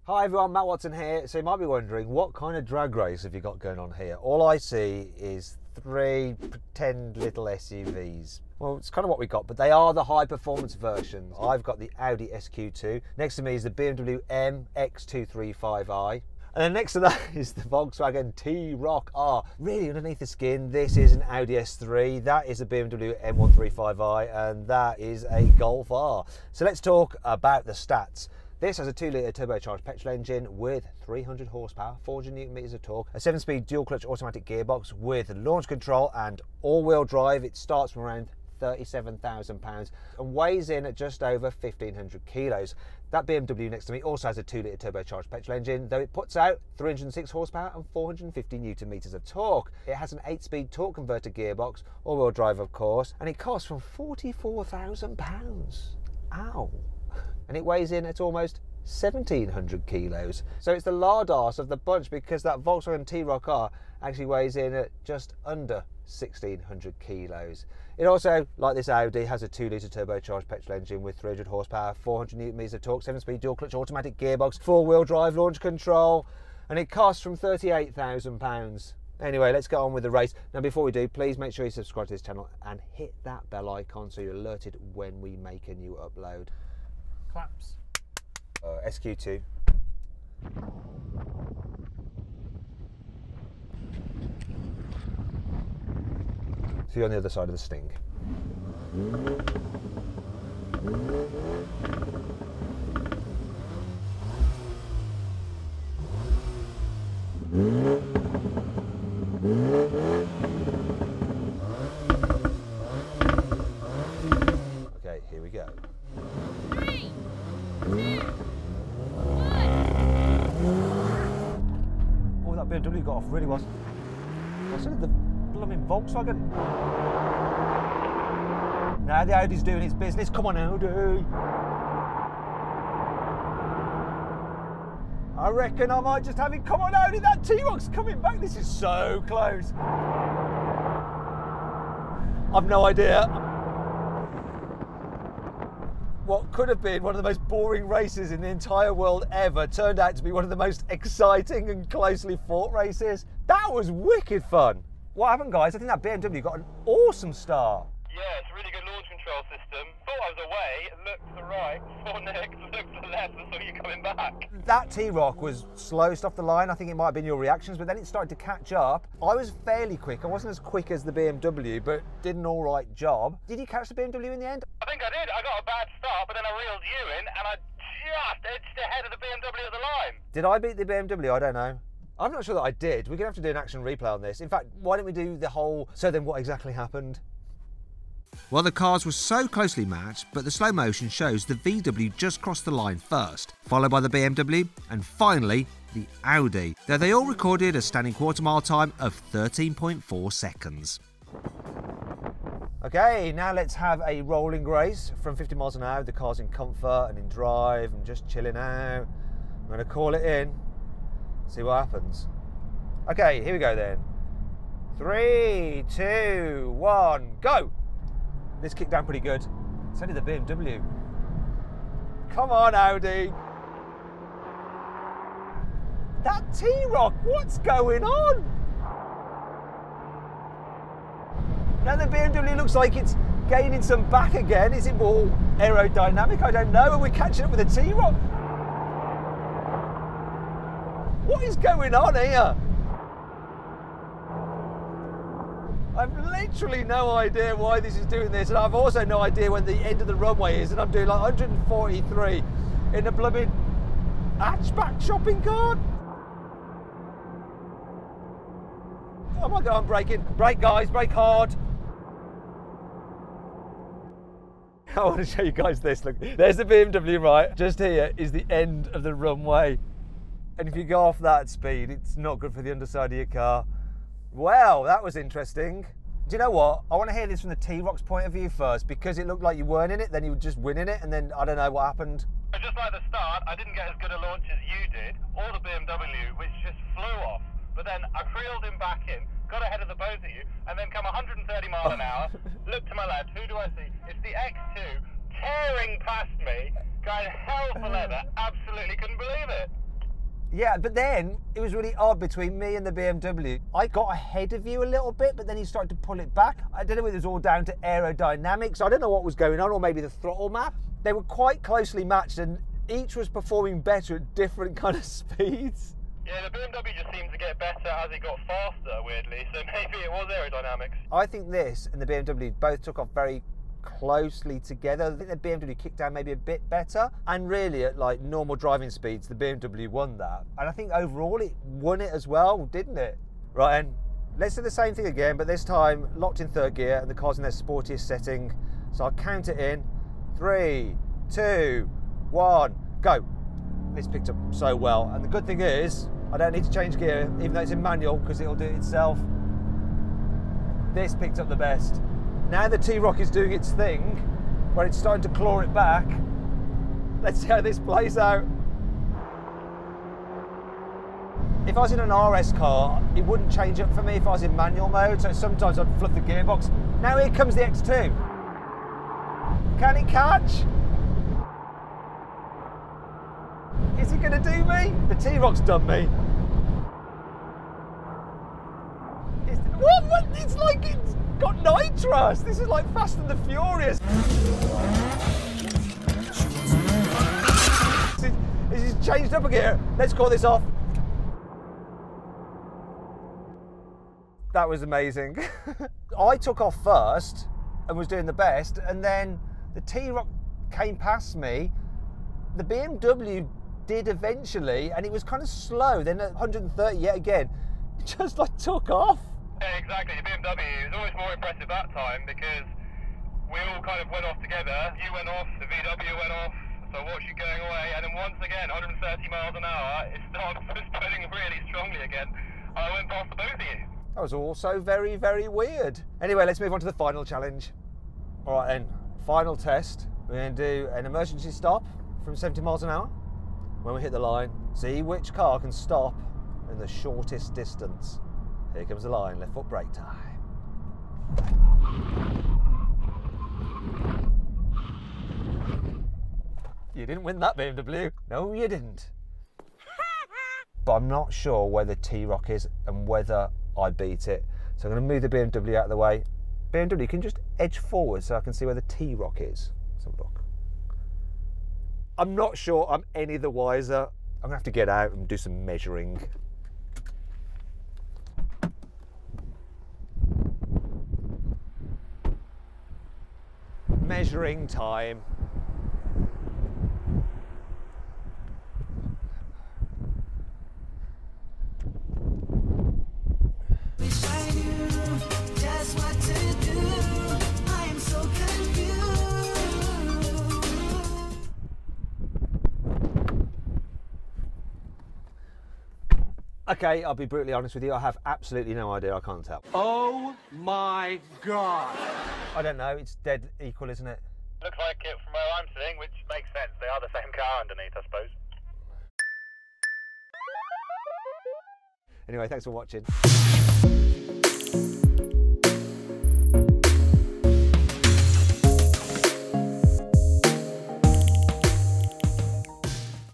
Hi everyone, Matt Watson here. So you might be wondering, what kind of drag race have you got going on here? All I see is three pretend little SUVs. Well, it's kind of what we got, but they are the high performance versions. I've got the Audi SQ2. Next to me is the BMW M X235i. And then next to that is the Volkswagen T-Roc R. Really underneath the skin, this is an Audi S3, that is a BMW M135i, and that is a Golf R. So let's talk about the stats. This has a 2-litre turbocharged petrol engine with 300 horsepower, 400 newton meters of torque, a 7-speed dual-clutch automatic gearbox with launch control and all-wheel drive. It starts from around £37,000 and weighs in at just over 1,500 kilos. That BMW next to me also has a 2-litre turbocharged petrol engine, though it puts out 306 horsepower and 450 newton meters of torque. It has an 8-speed torque converter gearbox, all-wheel drive of course, and it costs from £44,000. Ow! And it weighs in at almost 1,700 kilos. So it's the lard arse of the bunch, because that Volkswagen T-Roc R actually weighs in at just under 1,600 kilos. It also, like this Audi, has a 2-litre turbocharged petrol engine with 300 horsepower, 400 newton meters of torque, 7-speed dual-clutch automatic gearbox, 4-wheel drive, launch control, and it costs from £38,000. Anyway, let's get on with the race. Now before we do, please make sure you subscribe to this channel and hit that bell icon so you're alerted when we make a new upload. Claps. SQ2. So you're on the other side of the sting. Okay, here we go. 3, 2, 1. Oh, that BMW got off really was. What's it, the blooming Volkswagen? Now the Audi's doing its business. Come on, Audi. I reckon I might just have it. Come on, Audi, that T-Roc's coming back. This is so close. I've no idea. What could have been one of the most boring races in the entire world ever turned out to be one of the most exciting and closely fought races. That was wicked fun. What happened, guys? I think that BMW got an awesome start. Yeah, it's a really good launch control system. Thought I was away, looked to the right, saw next, looked to the left, and saw you coming back. That T-Roc was slowest off the line. I think it might have been your reactions, but then it started to catch up. I was fairly quick. I wasn't as quick as the BMW, but did an all right job. Did you catch the BMW in the end? I think I did. I got a bad start, but then I reeled you in, and I just edged ahead of the BMW at the line. Did I beat the BMW? I don't know. I'm not sure that I did. We're going to have to do an action replay on this. In fact, why don't we do the whole, so then what exactly happened? Well, the cars were so closely matched, but the slow motion shows the VW just crossed the line first, followed by the BMW, and finally the Audi, though they all recorded a standing quarter-mile time of 13.4 seconds. Okay, now let's have a rolling race from 50 miles an hour. The car's in comfort and in drive and just chilling out. I'm going to call it in, see what happens. Okay, here we go then. 3, 2, 1, go! This kicked down pretty good. So did the BMW. Come on, Audi. That T-Roc, what's going on? Now the BMW looks like it's gaining some back again. Is it more aerodynamic? I don't know. And we're catching up with the T-Roc. What is going on here? I've literally no idea why this is doing this, and I've also no idea when the end of the runway is, and I'm doing like 143 in a blooming hatchback shopping cart. Oh my God, I'm braking. Brake, guys, brake hard. I want to show you guys this. Look, there's the BMW, right? Just here is the end of the runway. And if you go off that speed, it's not good for the underside of your car. Well, that was interesting. Do you know what? I want to hear this from the T-Roc's point of view first, because it looked like you weren't in it, then you were just winning it, and then I don't know what happened. Just like the start, I didn't get as good a launch as you did, or the BMW, which just flew off. But then I creeled him back in, got ahead of the both of you, and then come 130 miles an hour, look to my left, who do I see? It's the X2 tearing past me, going hell for leather, absolutely couldn't believe it. Yeah, but then it was really odd between me and the BMW. I got ahead of you a little bit, but then he started to pull it back. I don't know whether it was all down to aerodynamics. I don't know what was going on, or maybe the throttle map. They were quite closely matched, and each was performing better at different kind of speeds. Yeah, the BMW just seemed to get better as it got faster, weirdly, so maybe it was aerodynamics. I think this and the BMW both took off very closely together. I think the BMW kicked down maybe a bit better, and really at like normal driving speeds the BMW won that, and I think overall it won it as well, didn't it? Right, and let's do the same thing again, but this time locked in third gear and the car's in their sportiest setting. So I'll count it in 3, 2, 1, go. This picked up so well, and the good thing is I don't need to change gear even though it's in manual, because it'll do it itself. This picked up the best. Now the T-Roc is doing its thing, where it's starting to claw it back. Let's see how this plays out. If I was in an RS car, it wouldn't change up for me if I was in manual mode, so sometimes I'd fluff the gearbox. Now here comes the X2. Can it catch? Is he going to do me? The T-Roc's done me. What? It's like it's got nitrous. This is like Fast and the Furious. This is changed up a gear. Let's call this off. That was amazing. I took off first and was doing the best, and then the T-Roc came past me. The BMW did eventually, and it was kind of slow. Then at 130 yet again, it just like took off. Yeah, exactly. The BMW was always more impressive that time because we all kind of went off together. You went off, the VW went off, so I watched you going away, and then once again, 130 miles an hour, it started pulling really strongly again. I went past the both of you. That was also very, very weird. Anyway, let's move on to the final challenge. All right then, final test. We're going to do an emergency stop from 70 miles an hour. When we hit the line, see which car can stop in the shortest distance. Here comes the line, left foot brake time. You didn't win that, BMW. No, you didn't. But I'm not sure where the T-Roc is and whether I beat it. So I'm going to move the BMW out of the way. BMW, you can just edge forward so I can see where the T-Roc is. Let's have a look. I'm not sure I'm any the wiser. I'm going to have to get out and do some measuring. Measuring time. Wish I knew just what to do. I am so confused. Okay, I'll be brutally honest with you. I have absolutely no idea. I can't tell. Oh my God. I don't know. It's dead equal, isn't it? Looks like it from where I'm sitting, which makes sense. They are the same car underneath, I suppose. Anyway, thanks for watching.